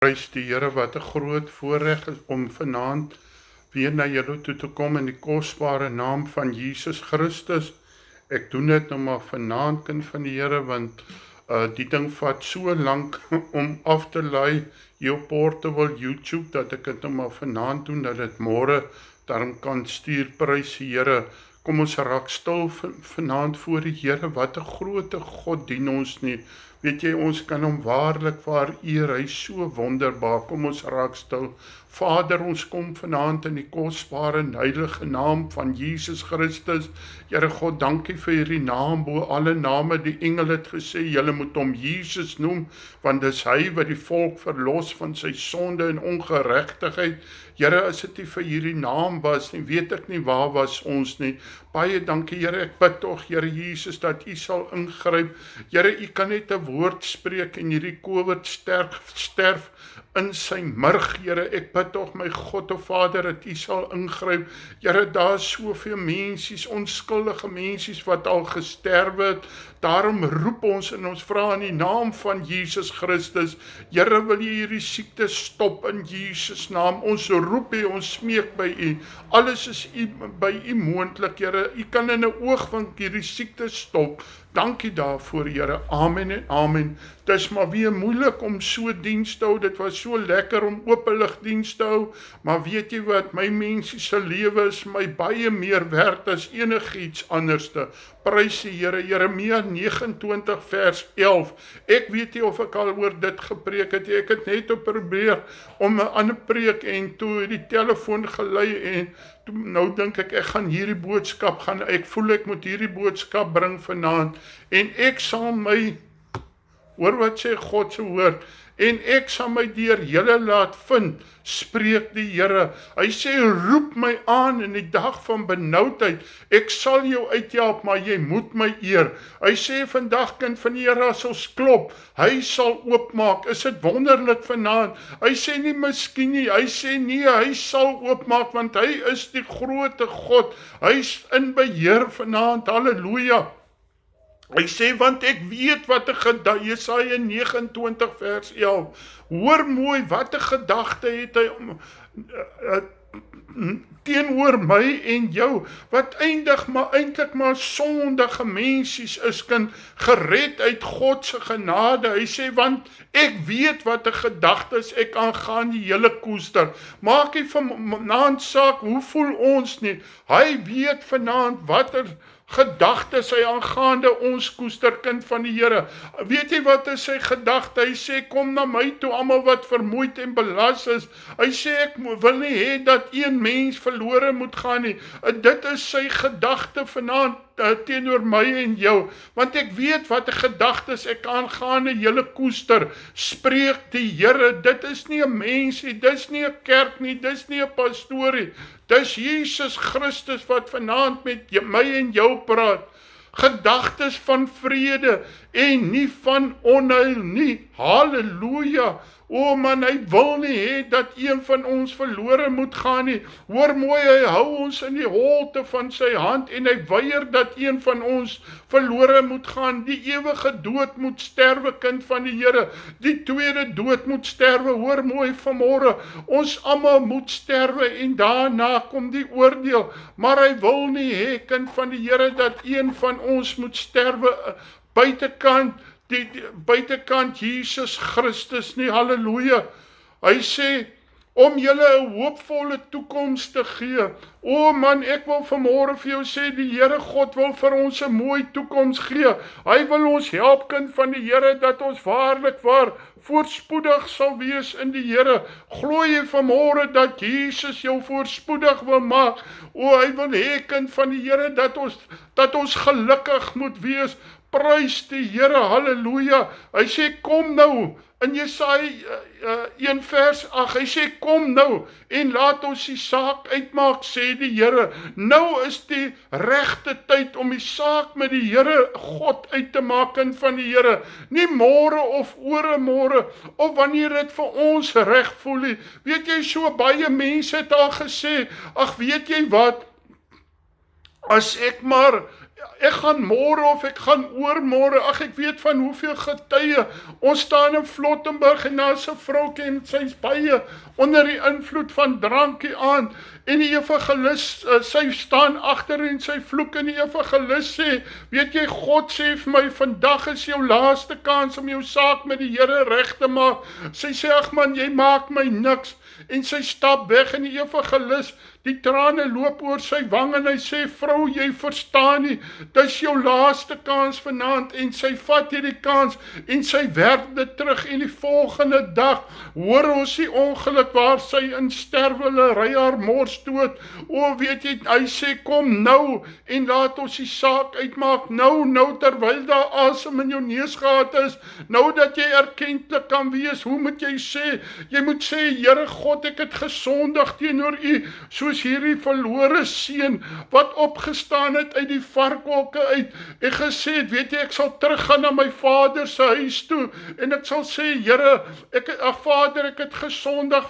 Prys die Here, wat 'n groot voorreg is om vanaand weer na julle toe te kom in die kosbare naam van Jesus Christus. Ek doen dit nou maar vanaand, kind van die Here, want die ding vat so lank om af te laai hier op Portable YouTube, dat ek dit nou maar vanaand doen, dat dit môre daarom kan stuur. Prys die Here. Kom ons raak stil vanaand voor die Here. Wat 'n groot God dien ons nie. Weet jy, ons kan hom waarlik eer, hy is so wonderbaar. Kom ons raak stil. Vader, ons kom vanaand in die kosbare en heilige naam van Jesus Christus. Here God, dankie vir hierdie naam bo alle name. Die engel het gesê, julle moet hom Jesus noem, want dis hy wat die volk verlos van sy sonde en ongeregtigheid. Here, as dit nie vir hierdie naam was nie, weet ek nie waar was ons nie. Baie dankie, Here, ek bid tog, Here Jesus, dat U sal ingryp. Here, U kan net 'n woord spreek en hierdie COVID sterf in sy murg, Here. Ek bid tog, my God, o Vader, dat U sal ingryp. Here, daar is soveel mensies, onskuldige mensies wat al gesterwe het. Daarom roep ons en ons vra in die naam van Jesus Christus. Here, wil U hierdie siekte stop in Jesus naam. Ons roep U, ons smeek by U. Alles is by U moontlik, Here. U kan in 'n oogwink hierdie siekte stop. Dankie daarvoor, Here. Amen en amen. Dis maar weer moeilik om so diens te hou. Dit was so lekker om openlig diens te hou. Maar weet jy wat? My mense se lewe is my baie meer werd as enigiets anderste. Prys die Here. Jeremia 29 vers 11. Ek weet nie of ek al oor dit gepreek het. Ek het net probeer om 'n ander preek en toe die telefoon gelei en nou dink ek gaan hierdie boodskap ek voel ek moet hierdie boodskap bring vanaand en ek sal my, hoor wat sê God se woord, en ek sal my deur julle laat vind, spreek die Here. Hy sê, roep my aan in die dag van benoudheid, ek sal jou uithelp, maar jy moet my eer. Hy sê vandag, kind van die Here, as ons klop, hy sal oopmaak. Is dit wonderlik vanaand? Hy sê nie miskien nie, hy sê nee, hy sal oopmaak, want hy is die groote God. Hy is in beheer vanaand, halleluja. Hy sê, want ek weet wat 'n gedagte, Jesaja 29 vers 11, hoor mooi, wat 'n gedagte het hy teenoor my en jou, wat eintlik maar sondige mensies is, kan gered uit God se genade. Hy sê, want ek weet wat 'n gedagtes ek aangaan die hele koester. Maak nie vanaand saak, hoe voel ons nie. Hy weet vanaand watter gedagtes hy aangaande ons koester, kind van die Here. Weet jy wat is sy gedagte? Hy sê, kom na my toe, almal wat vermoeid en belas is. Hy sê, ek wil nie hê dat een mens verlore moet gaan nie. Dit is sy gedagte vanaand teenoor my en jou, want ek weet wat 'n gedagtes ek aangaande julle koester, spreek die Here. Dit is nie 'n mens nie, dis nie 'n kerk nie, dis nie 'n pastoor nie, dis Jesus Christus wat vanaand met my en jou praat. Gedagtes van vrede en nie van onheil nie. Halleluja. O man, hy wil nie hê dat een van ons verlore moet gaan nie. Hoor mooi, hy hou ons in die holte van sy hand en hy weier dat een van ons verlore moet gaan. Die ewige dood moet sterwe, kind van die Here. Die tweede dood moet sterwe. Hoor mooi vanmôre, ons almal moet sterwe en daarna kom die oordeel. Maar hy wil nie hê, kind van die Here, dat een van ons moet sterwe buitekant Jesus Christus nie, halleluja. Hy sê, om julle 'n hoopvolle toekoms te gee. O man, ek wil vanmôre vir jou sê, die Here God wil vir ons 'n mooi toekoms gee. Hy wil ons help, kind van die Here, dat ons waarlik voorspoedig sal wees in die Here. Glo jy vanmôre dat Jesus jou voorspoedig wil maak? O, hy wil hê, kind van die Here, dat ons gelukkig moet wees. Prys die Here, halleluja. Hy sê, kom nou, in Jesaja 1 vers 8, hy sê, kom nou, en laat ons die saak uitmaak, sê die Here. Nou is die regte tyd om die saak met die Here God uit te maak, kind van die Here. Nie môre of oor môre, of wanneer dit vir ons reg voel nie. Weet jy, so baie mense het al gesê, ag weet jy wat, as ek maar ek gaan môre of ek gaan oormôre, ag ek weet van hoeveel getuie, ons staan in Flottenburg en daar is 'n vroukie en sy's baie onder die invloed van drankie aan, en die evangelis, sy staan agter en sy vloek, en die evangelis sê, weet jy, God sê vir my, vandag is jou laaste kans om jou saak met die Here reg te maak. Sy sê, ag man, jy maak my niks, en sy stap weg, en die evangelis, die trane loop oor sy wang, en hy sê, vrou, jy verstaan nie, dis jou laaste kans vanaand, en sy vat hierdie kans, en sy werk dit terug, en die volgende dag, hoor ons die ongeluk waar sy in sterwe, hulle ry haar mors dood. O, weet jy, hy sê, kom nou, en laat ons die saak uitmaak, nou, terwyl daar asem in jou neus gehad is, nou dat jy erkentlik kan wees, hoe moet jy sê? Jy moet sê, Here God, ek het gesondig teenoor U, soos hierdie verlore seun, wat opgestaan het uit die varkwolke uit, en gesê het, weet jy, ek sal teruggaan na my vader se huis toe, en ek sal sê, Here, Vader, ek het gesondig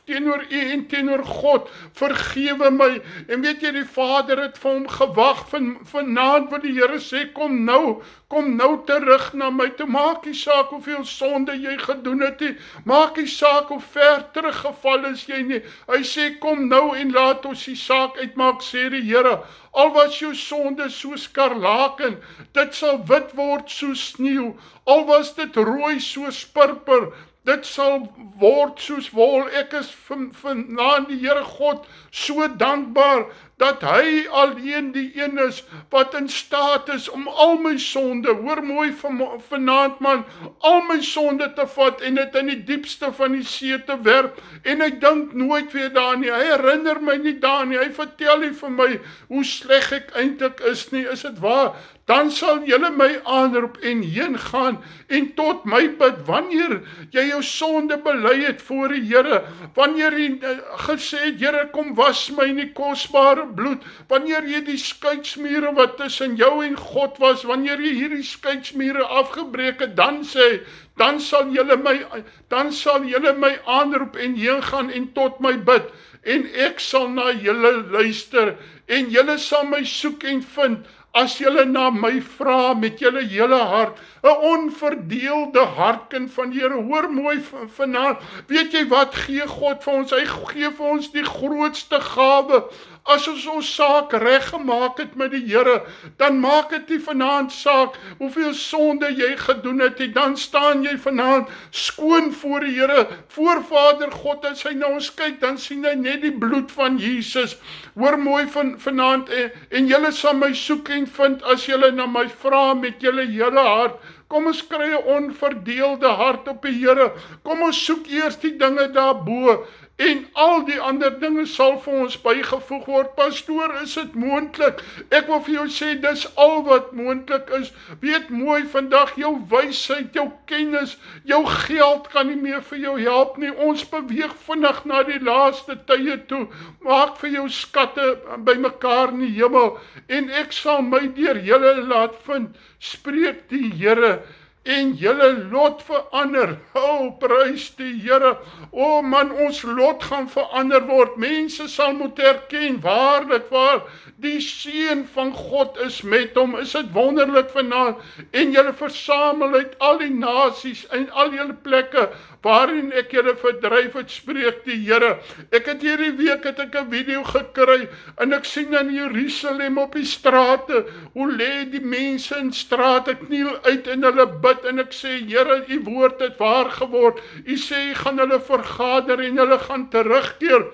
teenoor U en teenoor God, vergewe my, en weet jy, die vader het vir hom gewag, vanaand wil die Here sê, kom nou terug na my toe, maak die saak hoeveel sonde jy gedoen het nie, maak die saak hoe ver teruggeval is jy nie, hy sê, kom nou en laat ons die saak uitmaak, sê die Here, al was jou sonde soos skarlaken, dit sal wit word soos sneeu, al was dit rooi soos purper, dit sal word soos wol. Ek is vanaand die Here God so dankbaar, dat hy alleen die een is, wat in staat is om al my sonde, hoor mooi vanaand man, al my sonde te vat, en dit in die diepste van die see te werp, en hy dink nooit weer daaraan nie, hy herinner my nie daaraan nie, hy vertel nie vir my, hoe sleg ek eintlik is nie, is dit waar? Dan sal julle my aanroep en heen gaan, en tot my bid, wanneer jy jou sonde bely het voor die Here, wanneer jy gesê het, Here, kom was my in die kosbare bloed, wanneer jy die skeidsmure wat tussen jou en God was, wanneer jy hierdie skeidsmure afgebreek het, dan sê, dan sal julle my aanroep en heen gaan en tot my bid, en ek sal na julle luister, en julle sal my soek en vind, as julle na my vra met julle hele hart, 'n onverdeelde hartkind van die Here, hoor mooi vanaand, weet jy wat gee God vir ons? Hy gee vir ons die grootste gawe. As ons saak reg gemaak het met die Here, dan maak dit nie vanaand saak hoeveel sonde jy gedoen het, en dan staan jy vanaand skoon voor die Here, voor Vader God, as hy na ons kyk, dan sien hy net die bloed van Jesus. Hoor mooi vanaand, en julle sal my soek en vind, as julle na my vra met julle hele hart. Kom ons kry 'n onverdeelde hart op die Here, kom ons soek eers die dinge daarbo, en al die ander dinge sal vir ons bygevoeg word. Pastoor, is dit moontlik? Ek wil vir jou sê, dis al wat moontlik is. Weet mooi vandag, jou wysheid, jou kennis, jou geld kan nie meer vir jou help nie. Ons beweeg vinnig na die laaste tye toe. Maak vir jou skatte bymekaar in die hemel, en ek sal my deur julle laat vind, spreek die Here, en julle lot verander. Prys die Here. Man, ons lot gaan verander word. Mense sal moet erken, waarlik waar, die Seun van God is met hom. Is dit wonderlik vanaand? En julle versamel uit al die nasies en al julle plekke waarin ek julle verdryf het, spreek die Here. Ek het hierdie week 'n video gekry, en ek sien in Jerusalem op die strate, hoe lê die mense in strate, kniel uit en hulle bid, en ek sê, Here, U woord het waar geword. U sê, U gaan hulle vergader en hulle gaan terugkeer.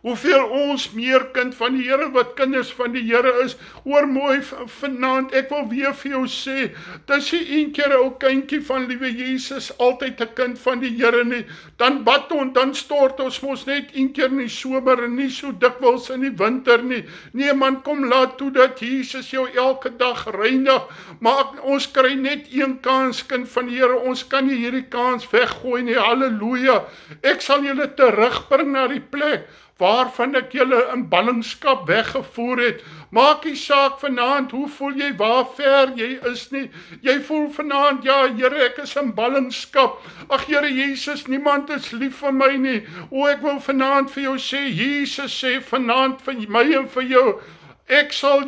Hoeveel ons meer kind van die Here, wat kinders van die Here is. Hoor mooi vanaand, ek wil weer vir jou sê, dis nie een keer 'n ou kindjie van liewe Jesus, altyd 'n kind van die Here nie. Dan bad ons, dan stort ons mos net een keer in die somer, en nie so dikwels in die winter nie. Nee man, kom laat toe dat Jesus jou elke dag reinig. Maar ons kry net een kans, kind van die Here, ons kan nie hierdie kans weggooi nie. Halleluja. Ek sal julle terugbring na die plek waarvan ek julle in ballingskap weggevoer het. Maak die saak vanaand, hoe voel jy, waar ver jy is nie. Jy voel vanaand, ja Here, ek is in ballingskap. Ag Here Jesus, niemand is lief vir my nie. Ek wil vanaand vir jou sê, Jesus sê vanaand vir my en vir jou, ek sal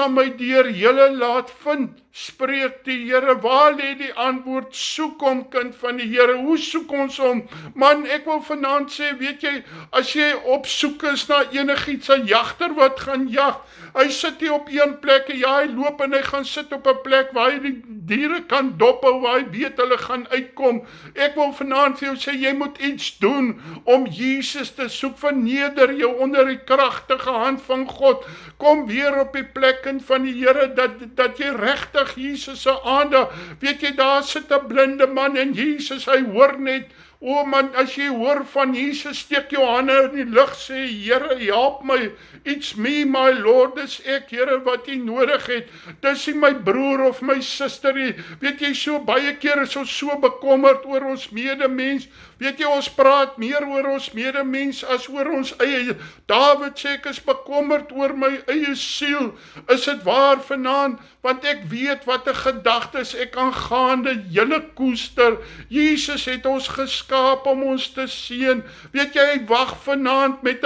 my deur julle laat vind, spreek die Here. Waar lê die antwoord? Soek hom, kind van die Here. Hoe soek ons hom? Man, ek wil vanaand sê, weet jy, as jy op soek is na enigiets, 'n jagter wat gaan jag, hy sit nie op een plek, ja, hy loop en hy gaan sit op 'n plek waar hy die diere kan dophou, waar hy weet hulle gaan uitkom. Ek wil vanaand vir jou sê, jy moet iets doen om Jesus te soek. Verneder jou onder die kragtige hand van God. Kom weer op die plek van die Here, dat jy regtig Jesus se aandag, weet jy, daar sit 'n blinde man en Jesus, hy hoor net, o man, as jy hoor van Jesus, steek jou hande in die lug, sê, Here, help my, it's me, my Lord, dis ek, Here, wat jy nodig het, dis nie my broer of my suster nie, weet jy, so baie keer is ons so bekommerd oor ons medemens, weet jy, ons praat meer oor ons medemens as oor ons eie. Dawid sê, ek is bekommerd oor my eie siel. Is dit waar vanaand? Want ek weet wat 'n gedagtes ek aangaande julle koester. Jesus het ons geskaap om ons te seën. Weet jy, hy wag vanaand met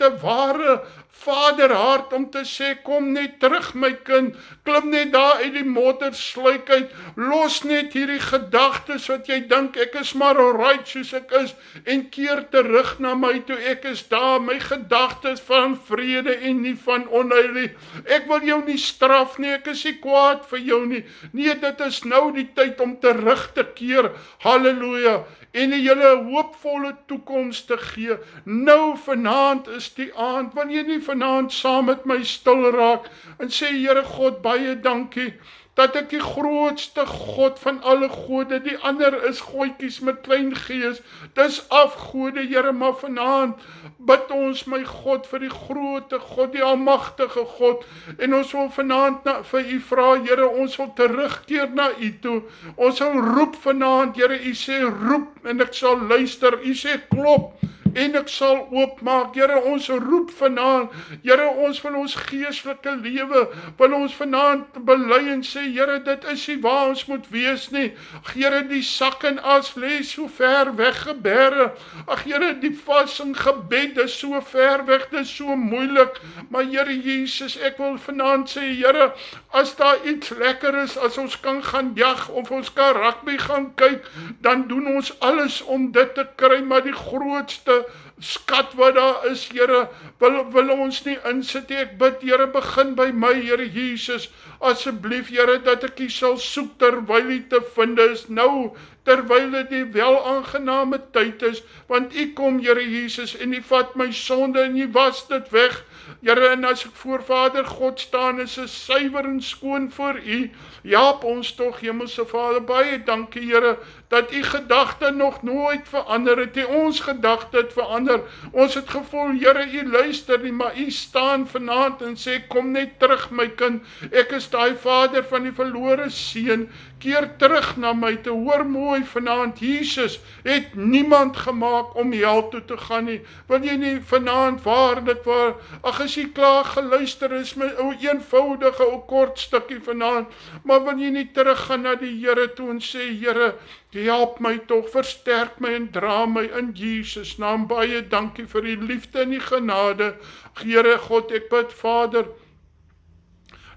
'n ware vaderhart om te sê, kom net terug my kind, klim net daar uit die moddersluik uit, los net hierdie gedagtes wat jy dink, ek is maar alright soos ek is, en keer terug na my toe, ek is daar, my gedagtes van vrede en nie van onheil nie. Ek wil jou nie straf nie, ek is nie kwaad vir jou nie, nee, dit is nou die tyd om terug te keer, halleluja, en julle hoopvolle toekoms te gee. Nou vanaand is die aand, wil jy nie vanaand saam met my stil raak en sê, Here God, baie dankie dat ek die grootste God van alle gode, die ander is gooitjies met klein gees, dis afgode, Here, maar vanaand bid ons, my God, vir die grote God, die almagtige God, en ons wil vanaand vir u vra, Here, ons wil terugkeer na u toe, ons wil roep vanaand, Here, u sê roep en ek sal luister, u sê klop en ek sal oopmaak. Here, ons roep vanaand, Here, ons wil ons geestelike lewe, wil ons vanaand bely en sê, Here, dit is nie waar ons moet wees nie. Here, die sak en as lê so ver weggeberre. Ag Here, die vas en gebed is so ver weg, dit is so moeilik. Maar Here Jesus, ek wil vanaand sê, Here, as daar iets lekker is, as ons kan gaan jag of ons kan rugby gaan kyk, dan doen ons alles om dit te kry, maar die grootste skat wat daar is, Here, wil ons nie insit nie. Ek bid, Here, begin by my, Here Jesus, asseblief, Here, dat ek U sal soek terwyl U te vind is, nou, terwyl dit die welaangename tyd is, want U kom, Here Jesus, en U vat my sonde en U was dit weg, Here, en as ek voor Vader God staan, is dit suiwer en skoon voor U. Help ons tog, Hemelse Vader, baie dankie, Here, dat U gedagte nog nooit verander het, ons gedagte het verander. Ons het gevoel, Here, U luister nie, maar U staan vanaand en sê, kom net terug, my kind. Ek is daai Vader van die verlore seun. Keer terug na my te hoor mooi vanaand. Jesus het niemand gemaak om hel toe te gaan nie. Wil jy nie vanaand waarlik waar, ag as jy klaar geluister is, my ou eenvoudige ou kort stukkie vanaand, maar wil jy nie teruggaan na die Here toe en sê, Here, help my tog, versterk my en dra my in Jesus naam. Baie dankie vir die liefde en die genade. Here God, ek bid Vader,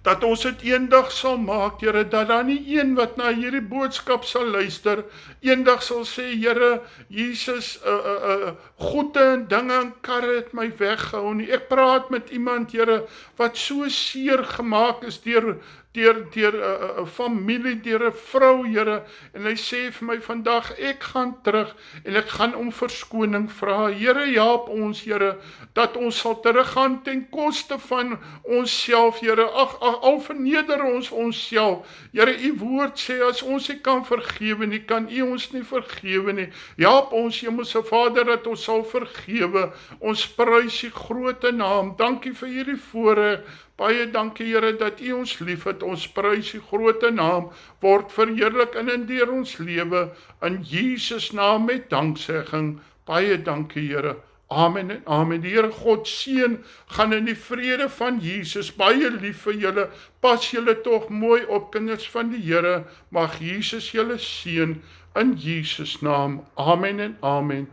dat ons het eendag sal maak, Here, dat daar nie een wat na hierdie boodskap sal luister, eendag sal sê, Here, Jesus, goede en dinge en karre het my weggehou nie. Ek praat met iemand, Here, wat so seer gemaak is deur 'n familie, deur 'n vrou, Here, en hy sê vir my vandag, ek gaan terug en ek gaan om verskoning vra. Here, help ons, Here, dat ons sal teruggaan ten koste van onsself, Here. Ag, al verneder ons onsself. Here, U woord sê, as ons nie kan vergewe nie, kan U ons nie vergewe nie. Help ons, Hemelse Vader, dat ons sal vergewe. Ons prys U groote naam. Dankie vir hierdie voorreg. Baie dankie, Here, dat U ons lief het. Ons prys U groote naam, word verheerlik in deur ons lewe, in Jesus naam met danksegging. Baie dankie, Here. Amen en amen. Die Here God seën, gaan in die vrede van Jesus. Baie lief vir julle. Pas julle tog mooi op, kinders van die Here. Mag Jesus julle seën in Jesus naam. Amen en amen.